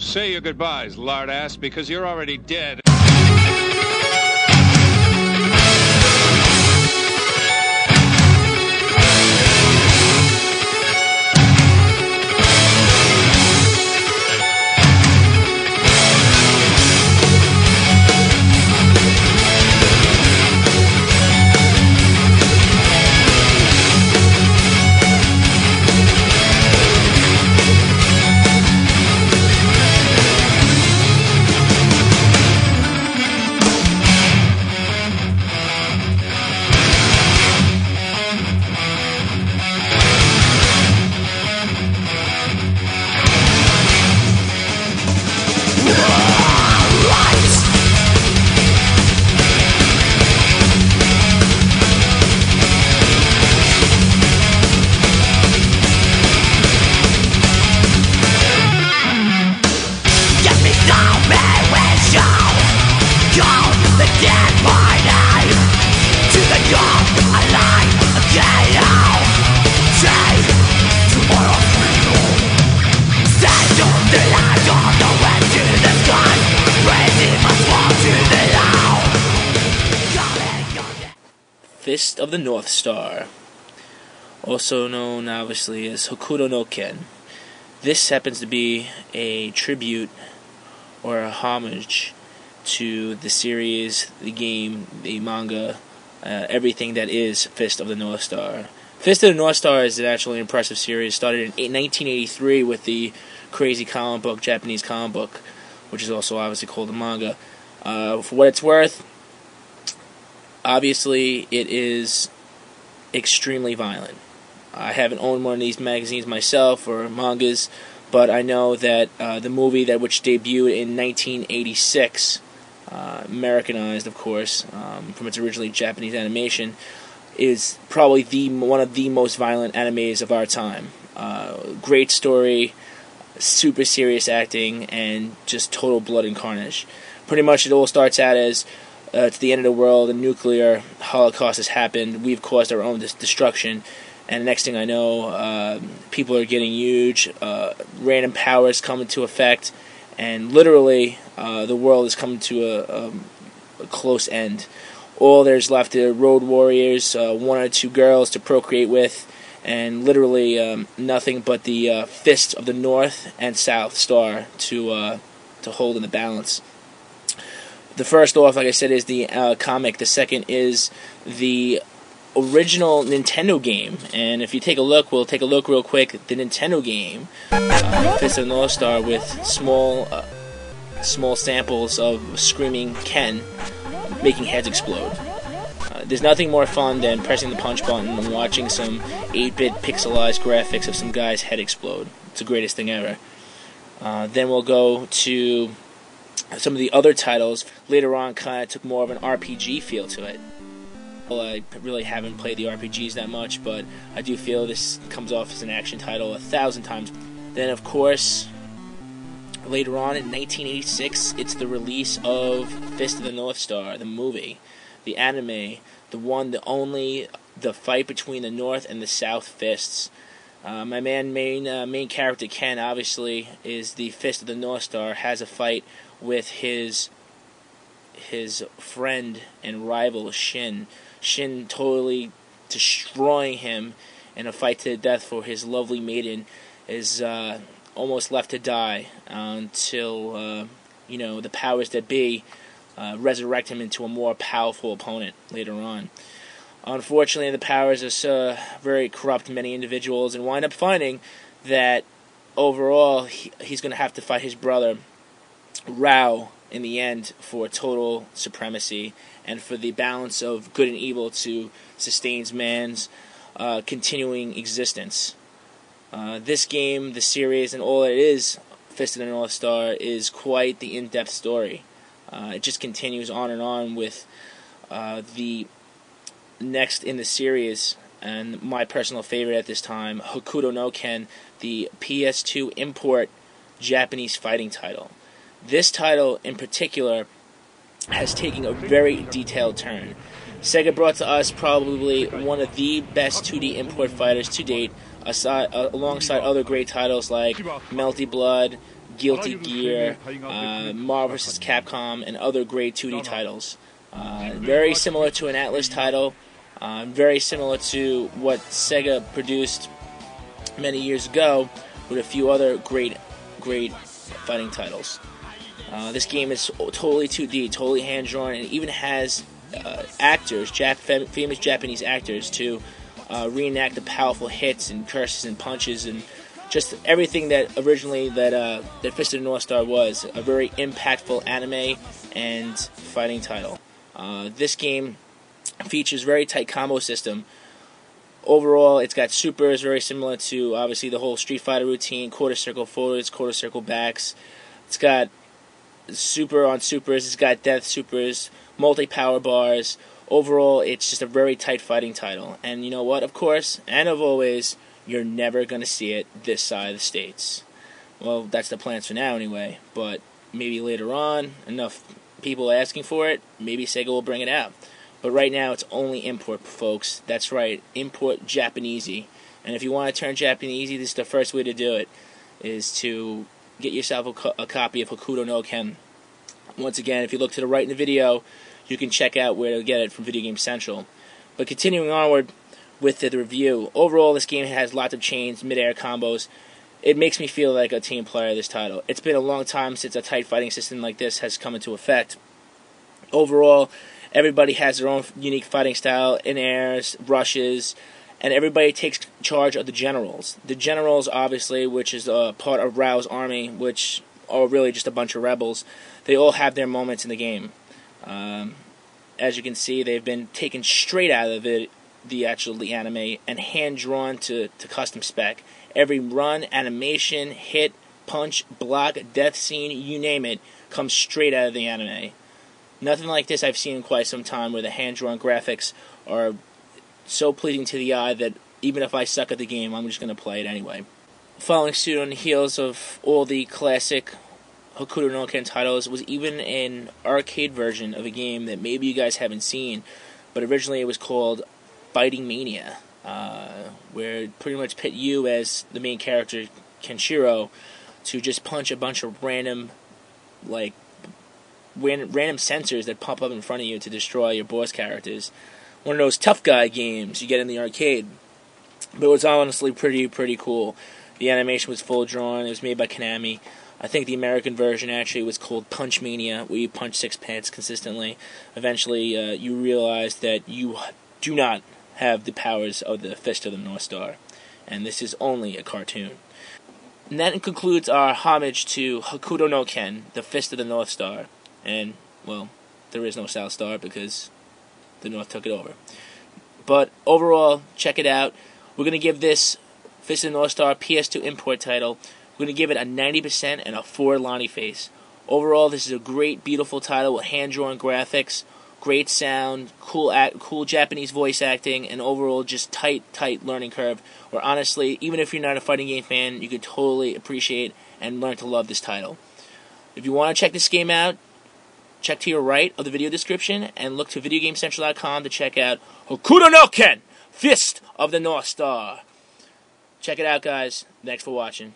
Say your goodbyes, lard-ass, because you're already dead. Fist of the North Star, also known obviously as Hokuto no Ken. This happens to be a tribute or a homage to the series, the game, the manga, everything that is Fist of the North Star. Fist of the North Star is an actually impressive series. Started in 1983 with the crazy comic book, Japanese comic book, which is also obviously called a manga. For what it's worth, obviously, it is extremely violent. I haven't owned one of these magazines myself or mangas, but I know that the movie which debuted in 1986, Americanized, of course, from its originally Japanese animation, is probably one of the most violent animes of our time. Great story, super serious acting, and just total blood and carnage. Pretty much, it all starts out as it's the end of the world, a nuclear holocaust has happened, we've caused our own destruction, and the next thing I know, people are getting huge, random powers come into effect, and literally the world is coming to a close end. All there's left are road warriors, one or two girls to procreate with, and literally nothing but the Fist of the North and South Star to hold in the balance. The first off, like I said, is the comic. The second is the original Nintendo game. And if you take a look, we'll take a look real quick at the Nintendo game, Fist of the North Star, with small samples of screaming Ken making heads explode. There's nothing more fun than pressing the punch button and watching some 8-bit pixelized graphics of some guy's head explode. It's the greatest thing ever. Then we'll go to some of the other titles. Later on kind of took more of an RPG feel to it. Well, I really haven't played the RPGs that much, but I do feel this comes off as an action title 1,000 times. Then, of course, later on in 1986, it's the release of Fist of the North Star, the movie, the anime, the one, the only, the fight between the North and the South Fists. My main character, Ken, obviously, is the Fist of the North Star, has a fight with his friend and rival, Shin. Shin totally destroying him in a fight to the death for his lovely maiden, is almost left to die until the powers that be resurrect him into a more powerful opponent later on. Unfortunately, the powers are very corrupt many individuals, and wind up finding that overall he's going to have to fight his brother Rao in the end for total supremacy and for the balance of good and evil to sustain man's continuing existence. This game, the series, and all it is, Fist of the North Star, is quite the in-depth story. It just continues on and on with the next in the series, and my personal favorite at this time, Hokuto no Ken, the PS2 import Japanese fighting title. This title in particular has taken a very detailed turn. Sega brought to us probably one of the best 2D import fighters to date, alongside other great titles like Melty Blood, Guilty Gear, Marvel vs. Capcom, and other great 2D titles. Very similar to an Atlas title, very similar to what Sega produced many years ago, with a few other great fighting titles. This game is totally 2D, totally hand-drawn, and it even has actors, famous Japanese actors, to reenact the powerful hits and curses and punches and just everything that originally that Fist of the North Star was. A very impactful anime and fighting title. This game features very tight combo system. Overall, it's got supers very similar to, obviously, the whole Street Fighter routine, quarter circle forwards, quarter circle backs. It's got super on supers, it's got death supers, multi-power bars. Overall, it's just a very tight fighting title. And you know what, of course, and of always, you're never going to see it this side of the States. Well, that's the plans for now anyway, but maybe later on, enough people asking for it, maybe Sega will bring it out. But right now, it's only import, folks. That's right, import Japanesey. And if you want to turn Japanesey, this is the first way to do it, is to get yourself a copy of Hokuto no Ken. Once again, if you look to the right in the video, you can check out where to get it from Video Game Central. But continuing onward with the review, overall, this game has lots of chains, mid-air combos. It makes me feel like a team player, this title. It's been a long time since a tight fighting system like this has come into effect. Overall, everybody has their own unique fighting style, in-airs, rushes, and everybody takes charge of the generals. The generals, obviously, which is a part of Rao's army, which are really just a bunch of rebels, they all have their moments in the game. As you can see, they've been taken straight out of the anime and hand-drawn to custom spec. Every run, animation, hit, punch, block, death scene, you name it, comes straight out of the anime. Nothing like this I've seen in quite some time, where the hand-drawn graphics are so pleasing to the eye that even if I suck at the game, I'm just going to play it anyway. Following suit on the heels of all the classic Hokuto no Ken titles was even an arcade version of a game that maybe you guys haven't seen, but originally it was called Fighting Mania, where it pretty much pit you as the main character, Kenshiro, to just punch a bunch of random sensors that pop up in front of you to destroy your boss characters. One of those tough guy games you get in the arcade. But it was honestly pretty cool. The animation was full drawn. It was made by Konami. I think the American version actually was called Punch Mania, where you punch six pants consistently. Eventually, you realize that you do not have the powers of the Fist of the North Star, and this is only a cartoon. And that concludes our homage to Hokuto no Ken, the Fist of the North Star. And, well, there is no South Star because the North took it over. But overall, check it out. We're going to give this Fist of the North Star PS2 import title, we're going to give it a 90% and a 4 Lonnie face. Overall, this is a great, beautiful title with hand-drawn graphics, great sound, cool Japanese voice acting, and overall just tight learning curve, where honestly, even if you're not a fighting game fan, you could totally appreciate and learn to love this title. If you want to check this game out, check to your right of the video description and look to VideoGameCentral.com to check out Hokuto no Ken, Fist of the North Star. Check it out, guys. Thanks for watching.